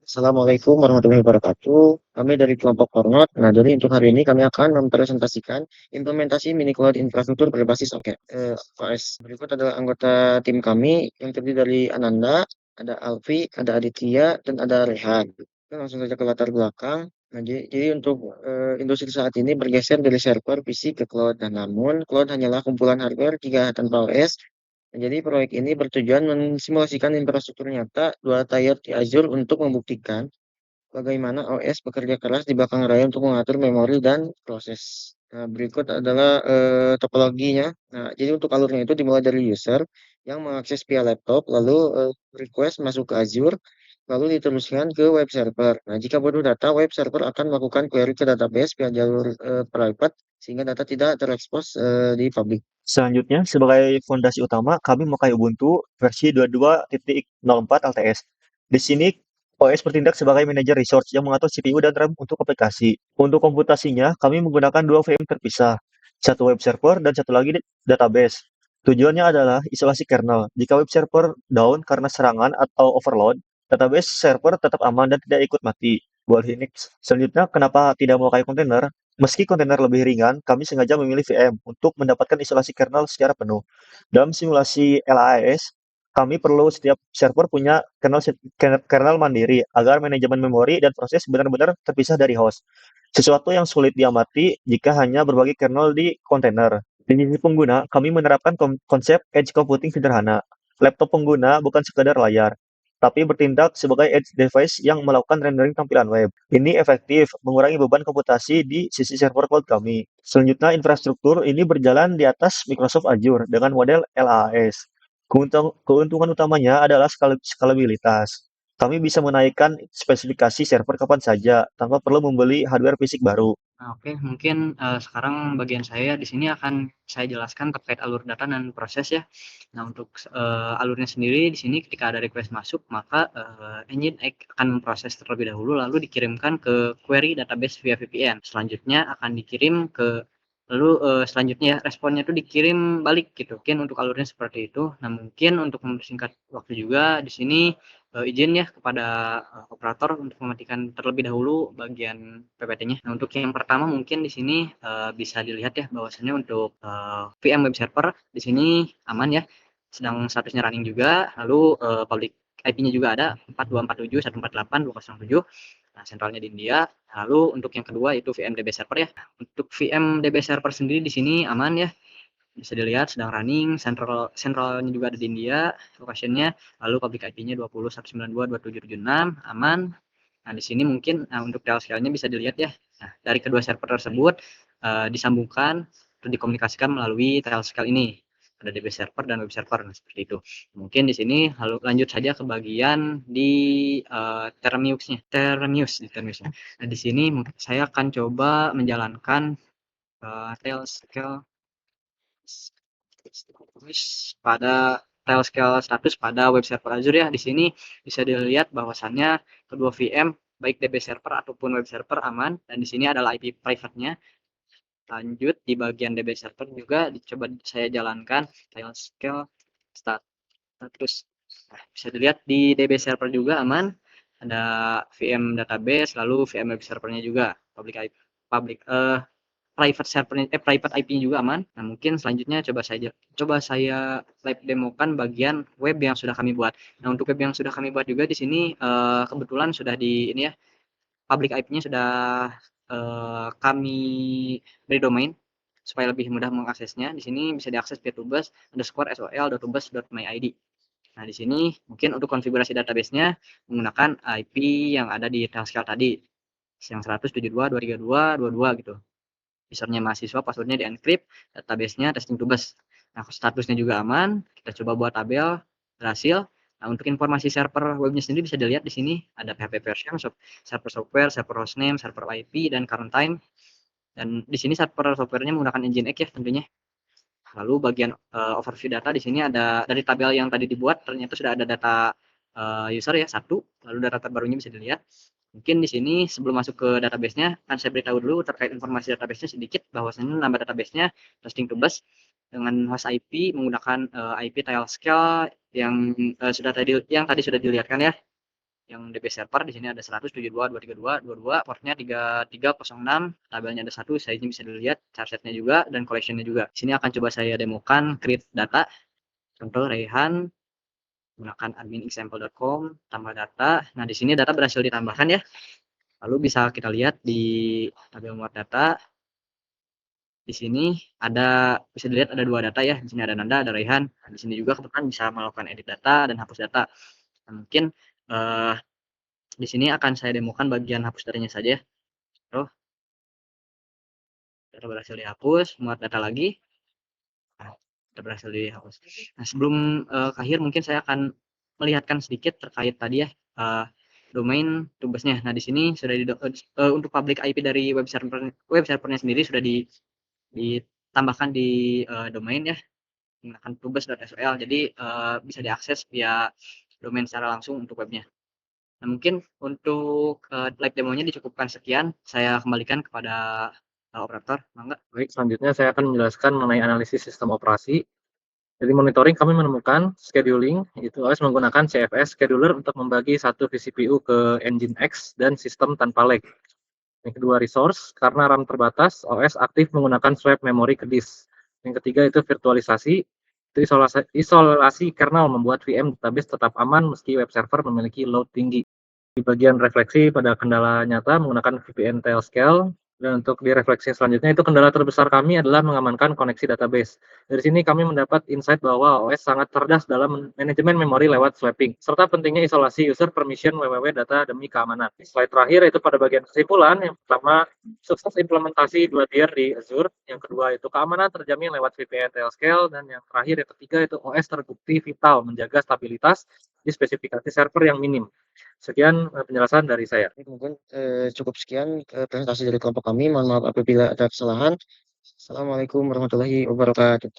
Assalamualaikum warahmatullahi wabarakatuh. Kami dari kelompok Kornot. Nah, jadi untuk hari ini kami akan mempresentasikan implementasi mini cloud infrastruktur berbasis OS. Berikut adalah anggota tim kami yang terdiri dari Ananda, ada Alfi, ada Aditya, dan ada Rehan. Kita langsung saja ke latar belakang. Nah, jadi untuk industri saat ini bergeser dari server PC ke cloud. Dan namun, cloud hanyalah kumpulan hardware jika tanpa OS. Nah, jadi proyek ini bertujuan mensimulasikan infrastruktur nyata dua tier di Azure untuk membuktikan bagaimana OS bekerja keras di belakang layar untuk mengatur memori dan proses. Nah, berikut adalah topologinya. Nah, jadi untuk alurnya itu dimulai dari user yang mengakses via laptop, lalu request masuk ke Azure, lalu diteruskan ke web server. Nah, jika butuh data, web server akan melakukan query ke database via jalur private sehingga data tidak terekspos di publik. Selanjutnya, sebagai fondasi utama, kami memakai Ubuntu versi 22.04 LTS. Di sini, OS bertindak sebagai manajer resource yang mengatur CPU dan RAM untuk aplikasi. Untuk komputasinya, kami menggunakan dua VM terpisah, satu web server dan satu lagi database. Tujuannya adalah isolasi kernel. Jika web server down karena serangan atau overload, database server tetap aman dan tidak ikut mati. Buat Linux. Selanjutnya, kenapa tidak memakai kontainer? Meski kontainer lebih ringan, kami sengaja memilih VM untuk mendapatkan isolasi kernel secara penuh. Dalam simulasi LAS, kami perlu setiap server punya kernel mandiri agar manajemen memori dan proses benar-benar terpisah dari host. Sesuatu yang sulit diamati jika hanya berbagi kernel di kontainer. Di sisi pengguna, kami menerapkan konsep edge computing sederhana. Laptop pengguna bukan sekadar layar, tapi bertindak sebagai edge device yang melakukan rendering tampilan web. Ini efektif mengurangi beban komputasi di sisi server cloud kami. Selanjutnya, infrastruktur ini berjalan di atas Microsoft Azure dengan model LAAS. Keuntungan utamanya adalah skalabilitas. Kami bisa menaikkan spesifikasi server kapan saja tanpa perlu membeli hardware fisik baru. Nah, oke, mungkin sekarang bagian saya di sini akan saya jelaskan terkait alur data dan proses ya. Nah, untuk alurnya sendiri di sini ketika ada request masuk, maka Nginx akan memproses terlebih dahulu lalu dikirimkan ke query database via VPN. Selanjutnya akan dikirim ke lalu selanjutnya ya responnya itu dikirim balik gitu. Mungkin untuk alurnya seperti itu. Nah, mungkin untuk mempersingkat waktu juga di sini izin ya kepada operator untuk mematikan terlebih dahulu bagian PPT-nya. Nah, untuk yang pertama mungkin di sini bisa dilihat ya bahwasannya untuk VM web server di sini aman ya, sedang statusnya running juga. Lalu public IP-nya juga ada 4247.148.207. Nah, sentralnya di India. Lalu untuk yang kedua itu VMDB server ya. Untuk VMDB server sendiri di sini aman ya, bisa dilihat sedang running, centralnya juga ada di India location-nya, lalu public IP-nya 20.192.2776 aman. Nah, di sini mungkin untuk scale-nya bisa dilihat ya. Nah, dari kedua server tersebut disambungkan atau dikomunikasikan melalui scale ini. Ada DB server dan web server, nah, seperti itu. Mungkin di sini lalu lanjut saja ke bagian di Termius-nya. Nah, di sini saya akan coba menjalankan scale pada scale status pada web server Azure ya. Di sini bisa dilihat bahwasannya kedua VM baik DB server ataupun web server aman, dan di sini adalah IP private-nya. Lanjut di bagian DB server juga dicoba saya jalankan scale status. Nah, bisa dilihat di DB server juga aman. Ada VM database lalu VM web servernya juga public private IP-nya juga aman. Nah, mungkin selanjutnya coba saya live demokan bagian web yang sudah kami buat. Nah, untuk web yang sudah kami buat juga di sini kebetulan sudah di ini ya, public IP-nya sudah kami beri domain supaya lebih mudah mengaksesnya. Di sini bisa diakses via tubus_sol.tubus.myid. Nah, di sini mungkin untuk konfigurasi database-nya menggunakan IP yang ada di Telskal tadi, yang 172.232.22 gitu. Usernya mahasiswa, passwordnya di encrypt, database-nya testing tubes. Nah, statusnya juga aman. Kita coba buat tabel, berhasil. Nah, untuk informasi server webnya sendiri bisa dilihat di sini ada PHP version, server software, server hostname, server IP, dan current time. Dan di sini server softwarenya menggunakan Nginx ya tentunya. Lalu bagian overview data di sini ada dari tabel yang tadi dibuat ternyata sudah ada data user ya satu, lalu data terbarunya bisa dilihat. Mungkin di sini sebelum masuk ke database-nya akan saya beritahu dulu terkait informasi database-nya sedikit, bahwasanya nama database-nya testing tubes dengan host IP menggunakan IP tile scale yang tadi sudah dilihatkan ya. yang DB server di sini ada 172.232.22, portnya 3306, tabelnya ada 1, size-nya bisa dilihat, charsetnya juga dan collection-nya juga. Di sini akan coba saya demokan create data. Contoh Raihan menggunakan adminexample.com, tambah data. Nah, di sini data berhasil ditambahkan ya. Lalu bisa kita lihat di tabel muat data. Di sini bisa dilihat ada 2 data ya. Di sini ada Nanda, ada Raihan. Nah, di sini juga teman-teman bisa melakukan edit data dan hapus data. Nah, mungkin di sini akan saya demokan bagian hapus datanya saja. Oh, data berhasil dihapus, muat data lagi. Nah, data berhasil dihapus. Nah, sebelum ke akhir mungkin saya akan melihatkan sedikit terkait tadi ya domain tugasnya. Nah, di sini sudah untuk public IP dari web servernya sendiri sudah ditambahkan di domain ya, menggunakan tugas.sql. Jadi bisa diakses via domain secara langsung untuk webnya. Nah, mungkin untuk live demonya dicukupkan sekian. Saya kembalikan kepada operator, Mangga. Baik, selanjutnya saya akan menjelaskan mengenai analisis sistem operasi. Dari monitoring kami menemukan scheduling, itu OS menggunakan CFS scheduler untuk membagi satu vCPU ke engine X dan sistem tanpa lag. Yang kedua, resource, karena RAM terbatas, OS aktif menggunakan swap memori ke disk. Yang ketiga itu virtualisasi, itu isolasi kernel membuat VM database tetap aman meski web server memiliki load tinggi. Di bagian refleksi pada kendala nyata menggunakan VPN Tailscale. Dan untuk di refleksi selanjutnya itu kendala terbesar kami adalah mengamankan koneksi database. Dari sini kami mendapat insight bahwa OS sangat cerdas dalam manajemen memori lewat swapping, serta pentingnya isolasi user permission www data demi keamanan. Slide terakhir itu pada bagian kesimpulan. Yang pertama, sukses implementasi 2 tier di Azure. Yang kedua itu keamanan terjamin lewat VPN Tailscale. Dan yang terakhir yang ketiga itu OS terbukti vital menjaga stabilitas di spesifikasi server yang minim. Sekian penjelasan dari saya. Mungkin cukup sekian presentasi dari kelompok kami. Mohon maaf apabila ada kesalahan. Assalamualaikum warahmatullahi wabarakatuh.